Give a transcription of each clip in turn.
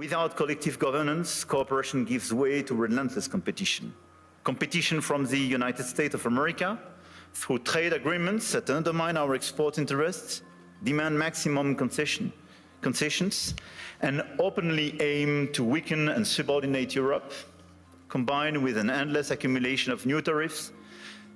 Without collective governance, cooperation gives way to relentless competition. Competition from the United States of America through trade agreements that undermine our export interests, demand maximum concessions, and openly aim to weaken and subordinate Europe, combined with an endless accumulation of new tariffs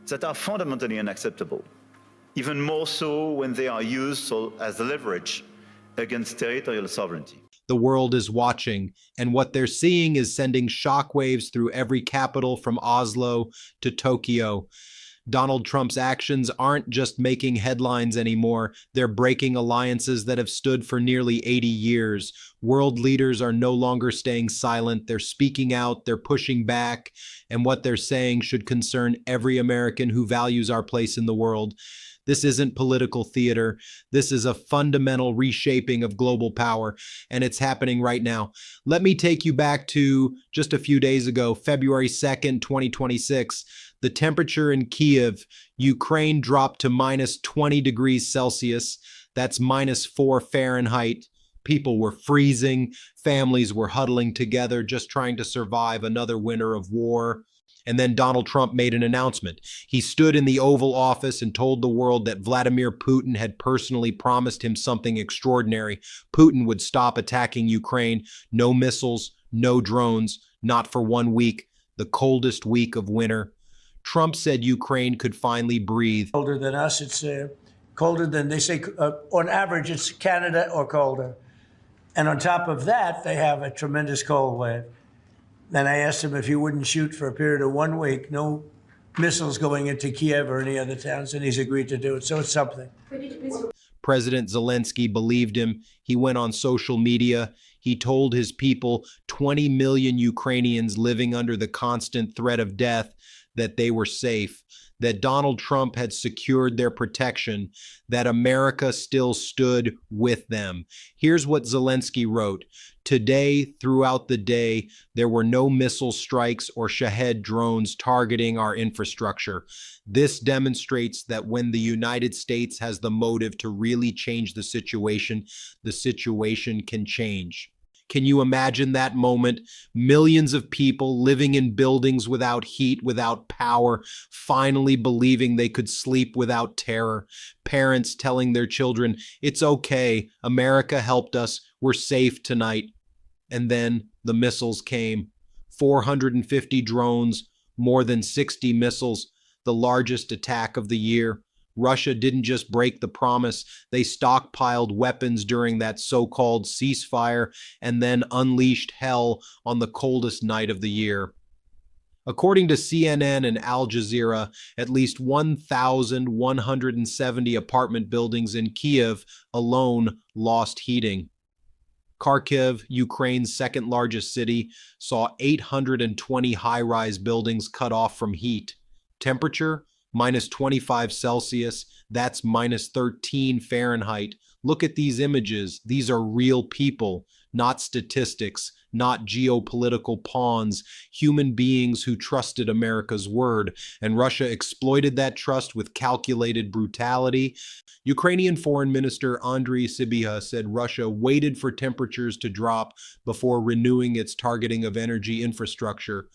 that are fundamentally unacceptable, even more so when they are used as leverage against territorial sovereignty. The world is watching, and what they're seeing is sending shockwaves through every capital from Oslo to Tokyo. Donald Trump's actions aren't just making headlines anymore. They're breaking alliances that have stood for nearly 80 years. World leaders are no longer staying silent. They're speaking out, they're pushing back, and what they're saying should concern every American who values our place in the world. This isn't political theater. This is a fundamental reshaping of global power, and it's happening right now. Let me take you back to just a few days ago, February 2nd, 2026. The temperature in Kiev, Ukraine, dropped to minus 20 degrees Celsius. That's minus 4 Fahrenheit. People were freezing. Families were huddling together, just trying to survive another winter of war. And then Donald Trump made an announcement. He stood in the Oval Office and told the world that Vladimir Putin had personally promised him something extraordinary. Putin would stop attacking Ukraine. No missiles, no drones, not for 1 week, the coldest week of winter. Trump said Ukraine could finally breathe. Colder than us, it's colder than, they say, on average, it's Canada or colder. And on top of that, they have a tremendous cold wave. And I asked him if he wouldn't shoot for a period of 1 week, no missiles going into Kiev or any other towns, and he's agreed to do it. So it's something. President Zelensky believed him. He went on social media. He told his people, 20 million Ukrainians living under the constant threat of death, that they were safe, that Donald Trump had secured their protection, that America still stood with them. Here's what Zelensky wrote. Today, throughout the day, there were no missile strikes or Shahed drones targeting our infrastructure. This demonstrates that when the United States has the motive to really change the situation can change. Can you imagine that moment? Millions of people living in buildings without heat, without power, finally believing they could sleep without terror. Parents telling their children, it's okay, America helped us, we're safe tonight. And then the missiles came. 450 drones, more than 60 missiles, the largest attack of the year. Russia didn't just break the promise, they stockpiled weapons during that so-called ceasefire and then unleashed hell on the coldest night of the year. According to CNN and Al Jazeera, at least 1,170 apartment buildings in Kiev alone lost heating. Kharkiv, Ukraine's second largest city, saw 820 high-rise buildings cut off from heat. Temperature? Minus 25 Celsius, that's minus 13 Fahrenheit. Look at these images. These are real people, not statistics, not geopolitical pawns, human beings who trusted America's word. And Russia exploited that trust with calculated brutality. Ukrainian Foreign Minister Andriy Sybiha said Russia waited for temperatures to drop before renewing its targeting of energy infrastructure.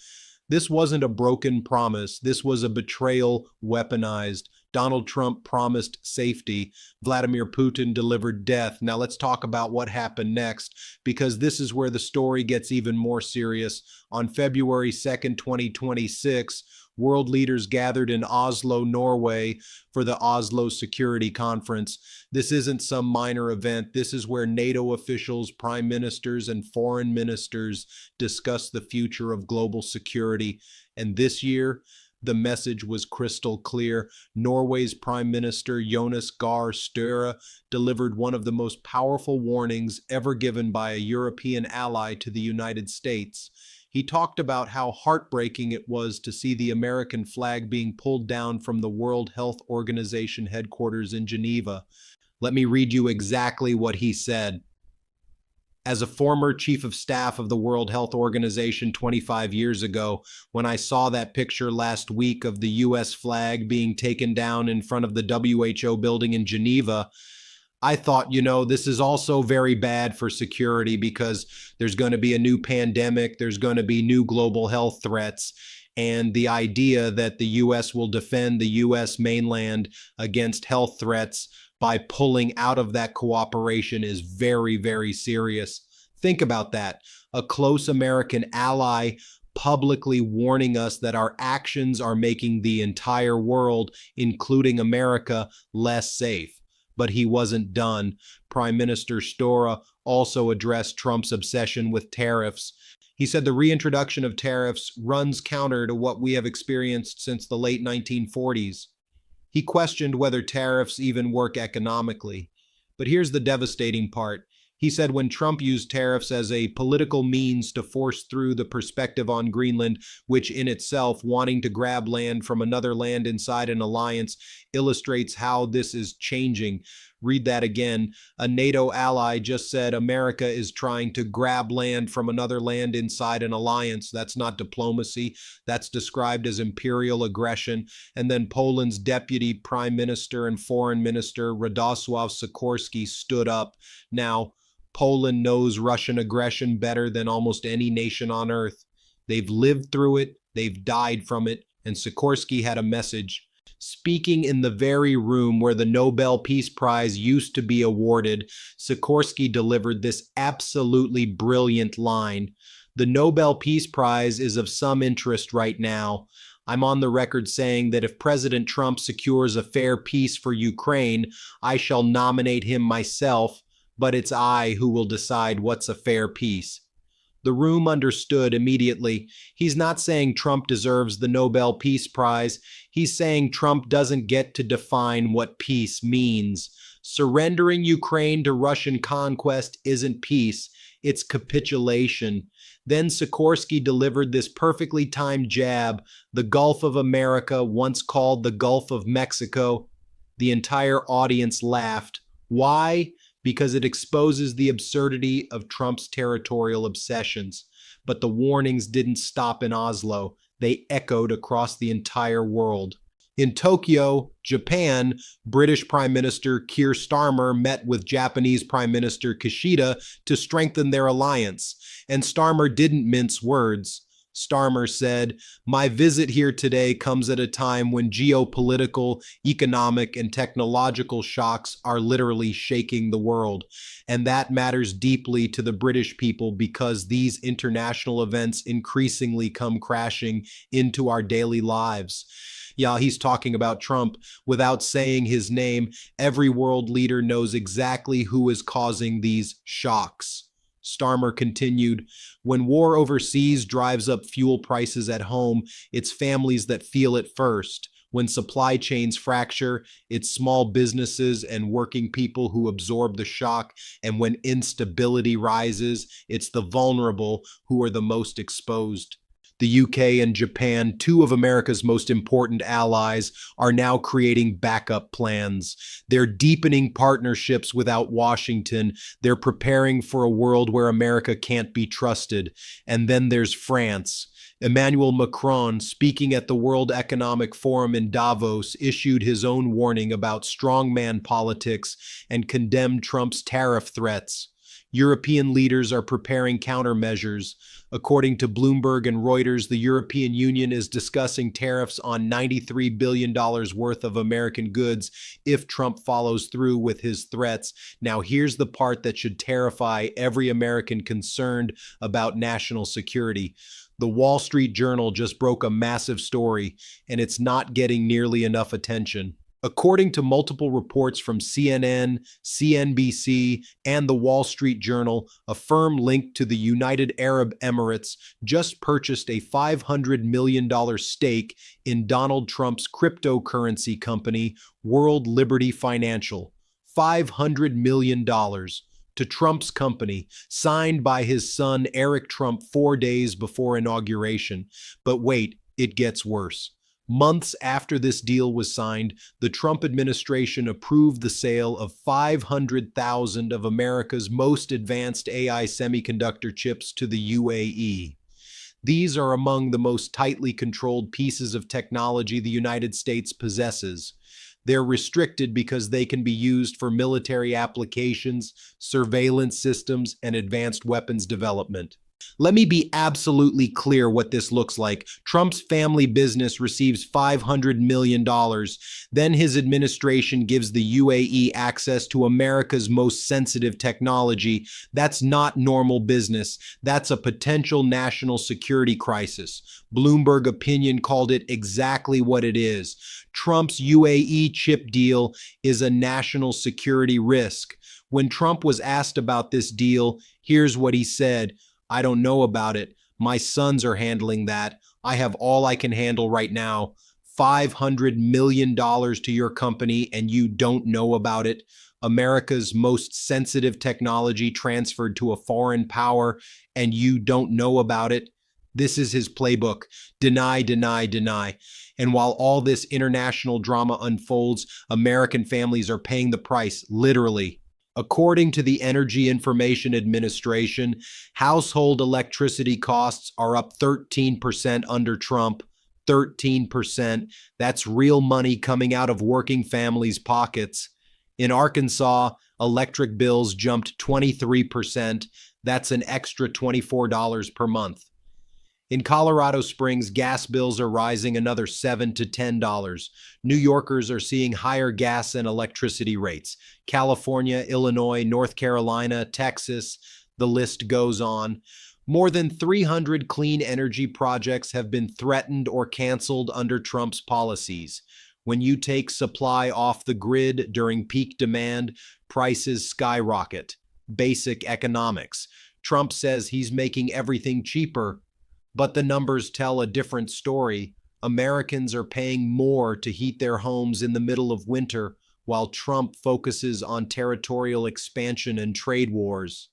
This wasn't a broken promise. This was a betrayal weaponized. Donald Trump promised safety. Vladimir Putin delivered death. Now let's talk about what happened next, because this is where the story gets even more serious. On February 2nd, 2026, world leaders gathered in Oslo, Norway for the Oslo Security Conference. This isn't some minor event. This is where NATO officials, prime ministers, and foreign ministers discuss the future of global security. And this year, the message was crystal clear. Norway's Prime Minister Jonas Gahr Støre delivered one of the most powerful warnings ever given by a European ally to the United States. He talked about how heartbreaking it was to see the American flag being pulled down from the World Health Organization headquarters in Geneva. Let me read you exactly what he said. As a former chief of staff of the World Health Organization 25 years ago, when I saw that picture last week of the U.S. flag being taken down in front of the WHO building in Geneva, I thought, this is also very bad for security because there's going to be a new pandemic, there's going to be new global health threats, and the idea that the US will defend the US mainland against health threats by pulling out of that cooperation is very, very serious. Think about that. A close American ally publicly warning us that our actions are making the entire world, including America, less safe. But he wasn't done. Prime Minister Stora also addressed Trump's obsession with tariffs. He said the reintroduction of tariffs runs counter to what we have experienced since the late 1940s. He questioned whether tariffs even work economically. But here's the devastating part. He said when Trump used tariffs as a political means to force through the perspective on Greenland, which in itself, wanting to grab land from another land inside an alliance, illustrates how this is changing. Read that again. A NATO ally just said America is trying to grab land from another land inside an alliance. That's not diplomacy. That's described as imperial aggression. And then Poland's deputy prime minister and foreign minister, Radosław Sikorski, stood up. Now, Poland knows Russian aggression better than almost any nation on earth. They've lived through it, they've died from it, and Sikorski had a message. Speaking in the very room where the Nobel Peace Prize used to be awarded, Sikorski delivered this absolutely brilliant line. The Nobel Peace Prize is of some interest right now. I'm on the record saying that if President Trump secures a fair peace for Ukraine, I shall nominate him myself, but it's I who will decide what's a fair peace. The room understood immediately. He's not saying Trump deserves the Nobel Peace Prize. He's saying Trump doesn't get to define what peace means. Surrendering Ukraine to Russian conquest isn't peace, it's capitulation. Then Sikorski delivered this perfectly timed jab, the Gulf of America, once called the Gulf of Mexico. The entire audience laughed. Why? Because it exposes the absurdity of Trump's territorial obsessions. But the warnings didn't stop in Oslo. They echoed across the entire world. In Tokyo, Japan, British Prime Minister Keir Starmer met with Japanese Prime Minister Kishida to strengthen their alliance. And Starmer didn't mince words. Starmer said, "My visit here today comes at a time when geopolitical, economic, and technological shocks are literally shaking the world. And that matters deeply to the British people because these international events increasingly come crashing into our daily lives." Yeah, he's talking about Trump. Without saying his name, every world leader knows exactly who is causing these shocks. Starmer continued, "When war overseas drives up fuel prices at home, it's families that feel it first. When supply chains fracture, it's small businesses and working people who absorb the shock. And when instability rises, it's the vulnerable who are the most exposed." The UK and Japan, two of America's most important allies, are now creating backup plans. They're deepening partnerships without Washington. They're preparing for a world where America can't be trusted. And then there's France. Emmanuel Macron, speaking at the World Economic Forum in Davos, issued his own warning about strongman politics and condemned Trump's tariff threats. European leaders are preparing countermeasures. According to Bloomberg and Reuters, the European Union is discussing tariffs on $93 billion worth of American goods if Trump follows through with his threats. Now, here's the part that should terrify every American concerned about national security. The Wall Street Journal just broke a massive story, and it's not getting nearly enough attention. According to multiple reports from CNN, CNBC, and the Wall Street Journal, a firm linked to the United Arab Emirates just purchased a $500 million stake in Donald Trump's cryptocurrency company, World Liberty Financial. $500 million to Trump's company, signed by his son Eric Trump 4 days before inauguration. But wait, it gets worse. Months after this deal was signed, the Trump administration approved the sale of 500,000 of America's most advanced AI semiconductor chips to the UAE. These are among the most tightly controlled pieces of technology the United States possesses. They're restricted because they can be used for military applications, surveillance systems, and advanced weapons development. Let me be absolutely clear what this looks like. Trump's family business receives $500 million. Then his administration gives the UAE access to America's most sensitive technology. That's not normal business. That's a potential national security crisis. Bloomberg Opinion called it exactly what it is. Trump's UAE chip deal is a national security risk. When Trump was asked about this deal, here's what he said: "I don't know about it. My sons are handling that. I have all I can handle right now. $500 million to your company and you don't know about it. America's most sensitive technology transferred to a foreign power and you don't know about it." This is his playbook. Deny, deny, deny. And while all this international drama unfolds, American families are paying the price, literally. According to the Energy Information Administration, household electricity costs are up 13% under Trump. 13%. That's real money coming out of working families' pockets. In Arkansas, electric bills jumped 23%. That's an extra $24 per month. In Colorado Springs, gas bills are rising another $7 to $10. New Yorkers are seeing higher gas and electricity rates. California, Illinois, North Carolina, Texas, the list goes on. More than 300 clean energy projects have been threatened or canceled under Trump's policies. When you take supply off the grid during peak demand, prices skyrocket. Basic economics. Trump says he's making everything cheaper, but the numbers tell a different story. Americans are paying more to heat their homes in the middle of winter, while Trump focuses on territorial expansion and trade wars.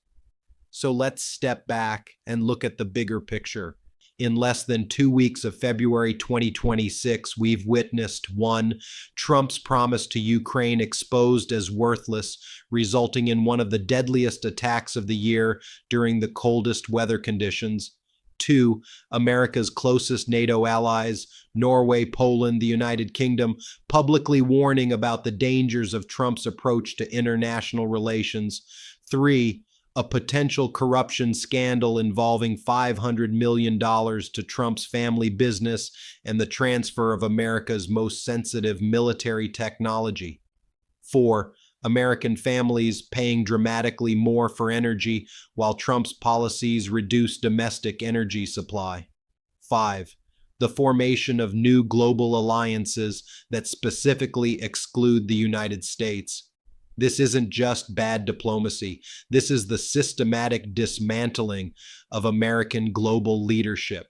So let's step back and look at the bigger picture. In less than 2 weeks of February 2026, we've witnessed 1. Trump's promise to Ukraine exposed as worthless, resulting in one of the deadliest attacks of the year during the coldest weather conditions. 2. America's closest NATO allies, Norway, Poland, the United Kingdom, publicly warning about the dangers of Trump's approach to international relations. 3. A potential corruption scandal involving $500 million to Trump's family business and the transfer of America's most sensitive military technology. 4. American families paying dramatically more for energy while Trump's policies reduce domestic energy supply. 5. The formation of new global alliances that specifically exclude the United States. This isn't just bad diplomacy. This is the systematic dismantling of American global leadership.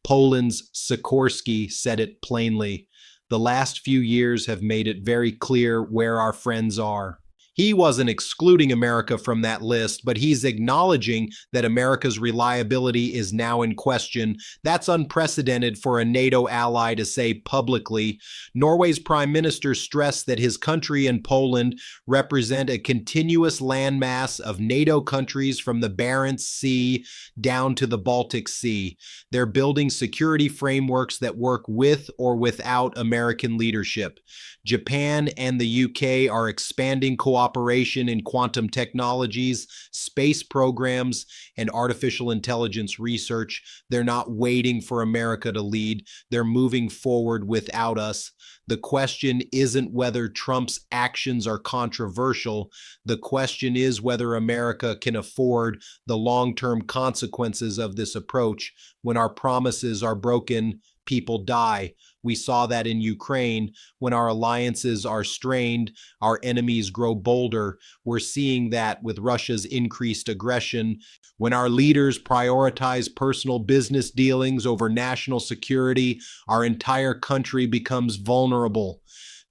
Poland's Sikorski said it plainly. The last few years have made it very clear where our friends are. He wasn't excluding America from that list, but he's acknowledging that America's reliability is now in question. That's unprecedented for a NATO ally to say publicly. Norway's prime minister stressed that his country and Poland represent a continuous landmass of NATO countries from the Barents Sea down to the Baltic Sea. They're building security frameworks that work with or without American leadership. Japan and the UK are expanding cooperation in quantum technologies, space programs, and artificial intelligence research. They're not waiting for America to lead. They're moving forward without us. The question isn't whether Trump's actions are controversial. The question is whether America can afford the long-term consequences of this approach. When our promises are broken, people die. We saw that in Ukraine. When our alliances are strained, our enemies grow bolder. We're seeing that with Russia's increased aggression. When our leaders prioritize personal business dealings over national security, our entire country becomes vulnerable.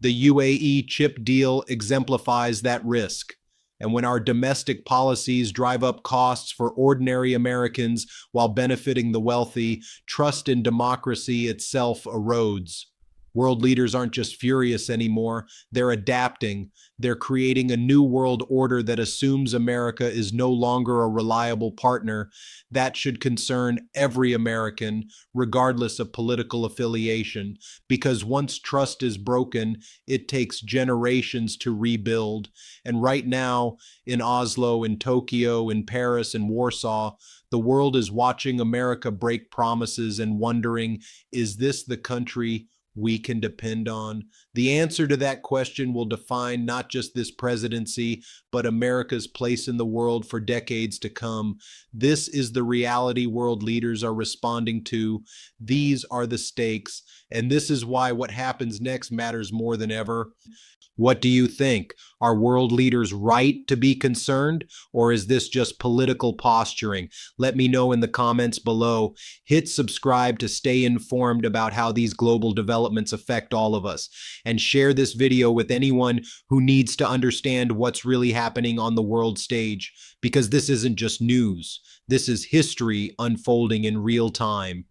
The UAE chip deal exemplifies that risk. And when our domestic policies drive up costs for ordinary Americans while benefiting the wealthy, trust in democracy itself erodes. World leaders aren't just furious anymore, they're adapting. They're creating a new world order that assumes America is no longer a reliable partner. That should concern every American, regardless of political affiliation, because once trust is broken, it takes generations to rebuild. And right now, in Oslo, in Tokyo, in Paris, in Warsaw, the world is watching America break promises and wondering, is this the country we can depend on? The answer to that question will define not just this presidency, but America's place in the world for decades to come. This is the reality world leaders are responding to. These are the stakes, and this is why what happens next matters more than ever. What do you think? Are world leaders right to be concerned, or is this just political posturing? Let me know in the comments below. Hit subscribe to stay informed about how these global developments affect all of us, and share this video with anyone who needs to understand what's really happening on the world stage, because this isn't just news. This is history unfolding in real time.